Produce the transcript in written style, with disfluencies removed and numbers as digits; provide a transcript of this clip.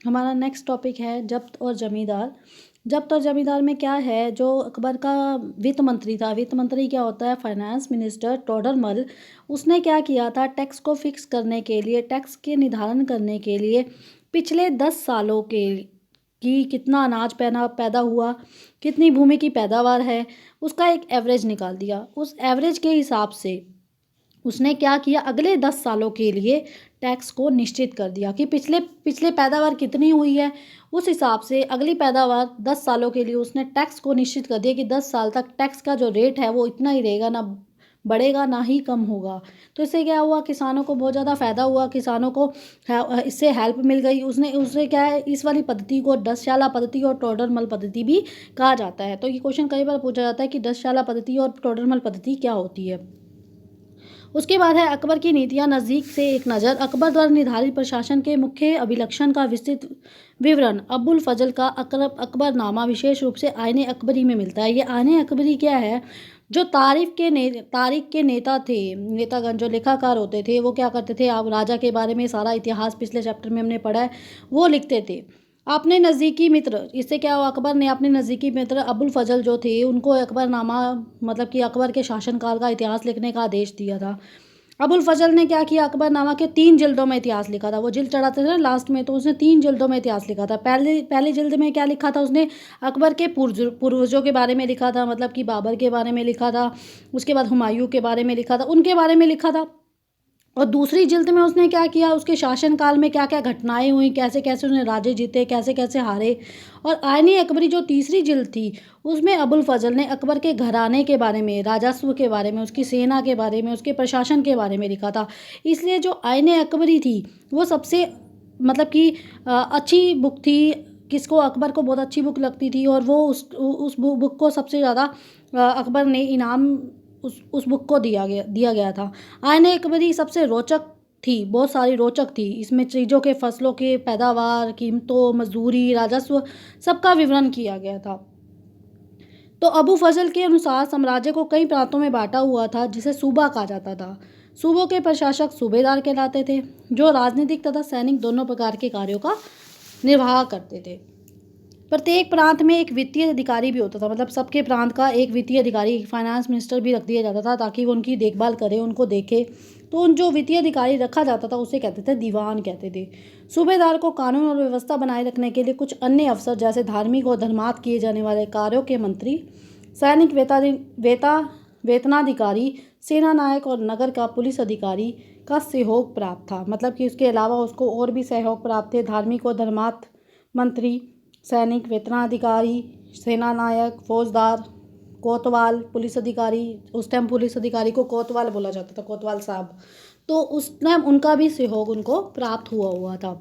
हमारा next topic है जब्त और जमींदार। जब्त और जमींदार में क्या है, जो अकबर का वित्त मंत्री था, वित्त मंत्री क्या होता है, फाइनेंस मिनिस्टर टोडरमल, उसने क्या किया था, टैक्स को फिक्स करने के लिए, टैक्स के निर्धारण करने के लिए पिछले 10 सालों के कि कितना अनाज पैदा पैदा हुआ, कितनी भूमि की पैदावार है, उसका एक एवरेज निकाल दिया। उस एवरेज के हिसाब से उसने क्या किया, अगले 10 सालों के लिए टैक्स को निश्चित कर दिया कि पिछले पिछले पैदावार कितनी हुई है, उस हिसाब से अगली पैदावार 10 सालों के लिए उसने टैक्स को निश्चित कर दिया कि 10 साल तक टैक्स का जो रेट है वो इतना ही रहेगा, ना बढ़ेगा ना ही कम होगा। तो इससे क्या हुआ, किसानों को बहुत ज़्यादा फ़ायदा हुआ, किसानों को इससे हेल्प मिल गई। उससे क्या है, इस वाली पद्धति को दसशाला पद्धति और टोडरमल पद्धति भी कहा जाता है। तो ये क्वेश्चन कई बार पूछा जाता है कि दसशाला पद्धति और टोडरमल पद्धति क्या होती है। उसके बाद है अकबर की नीतियाँ, नज़दीक से एक नज़र। अकबर द्वारा निर्धारित प्रशासन के मुख्य अभिलक्षण का विस्तृत विवरण अबुल फजल का अकबरनामा विशेष रूप से आईने अकबरी में मिलता है। ये आईने अकबरी क्या है, जो तारीख के नेता थे, नेतागण जो लेखाकार होते थे, वो क्या करते थे, आप राजा के बारे में सारा इतिहास पिछले चैप्टर में हमने पढ़ा है, वो लिखते थे। अपने नज़दीकी मित्र, इससे क्या हुआ, अकबर ने अपने नज़दीकी मित्र अबुल फजल जो थे उनको अकबरनामा मतलब कि अकबर के शासनकाल का इतिहास लिखने का आदेश दिया था। अबुल फजल ने क्या किया, अकबरनामा के 3 जिल्दों में इतिहास लिखा था। वो जिल्द चढ़ाते थे ना लास्ट में, तो उसने 3 जिल्दों में इतिहास लिखा था। पहली जिल्द में क्या लिखा था उसने, अकबर के पूर्वजों के बारे में लिखा था, मतलब कि बाबर के बारे में लिखा था। उसके बाद हुमायूं के बारे में लिखा था, उनके बारे में लिखा था। और दूसरी जिल्द में उसने क्या किया, उसके शासनकाल में क्या क्या घटनाएं हुई, कैसे कैसे उसने राज्य जीते, कैसे कैसे हारे। और आईनी अकबरी जो तीसरी जिल्द थी, उसमें अबुल फजल ने अकबर के घराने के बारे में, राजस्व के बारे में, उसकी सेना के बारे में, उसके प्रशासन के बारे में लिखा था। इसलिए जो आईने अकबरी थी वो सबसे मतलब कि अच्छी बुक थी। किसको, अकबर को बहुत अच्छी बुक लगती थी, और वो उस बुक को सबसे ज़्यादा अकबर ने इनाम उस बुक को दिया गया था। आईने अकबरी सबसे रोचक थी, बहुत सारी रोचक थी। इसमें चीज़ों के, फसलों के पैदावार, कीमतों, मजदूरी, राजस्व, सबका विवरण किया गया था। तो अबू फजल के अनुसार साम्राज्य को कई प्रांतों में बांटा हुआ था, जिसे सूबा कहा जाता था। सूबों के प्रशासक सूबेदार कहलाते थे, जो राजनीतिक तथा सैनिक दोनों प्रकार के कार्यों का निर्वाह करते थे। प्रत्येक प्रांत में एक वित्तीय अधिकारी भी होता था, मतलब सबके प्रांत का एक वित्तीय अधिकारी, एक फाइनेंस मिनिस्टर भी रख दिया जाता था, ताकि वो उनकी देखभाल करे, उनको देखे। तो उन जो वित्तीय अधिकारी रखा जाता था उसे कहते थे दीवान कहते थे। सूबेदार को कानून और व्यवस्था बनाए रखने के लिए कुछ अन्य अफसर, जैसे धार्मिक और धर्मार्थ किए जाने वाले कार्यों के मंत्री, सैनिक वेतनाधिकारी, सेना नायक और नगर का पुलिस अधिकारी का सहयोग प्राप्त था। मतलब कि उसके अलावा उसको और भी सहयोग प्राप्त थे, धार्मिक और धर्मार्थ मंत्री, सैनिक वेतनाधिकारी, सेना नायक, फौजदार, कोतवाल, पुलिस अधिकारी। उस टाइम पुलिस अधिकारी को कोतवाल बोला जाता था, कोतवाल साहब। तो उस टाइम उनका भी सहयोग उनको प्राप्त हुआ था।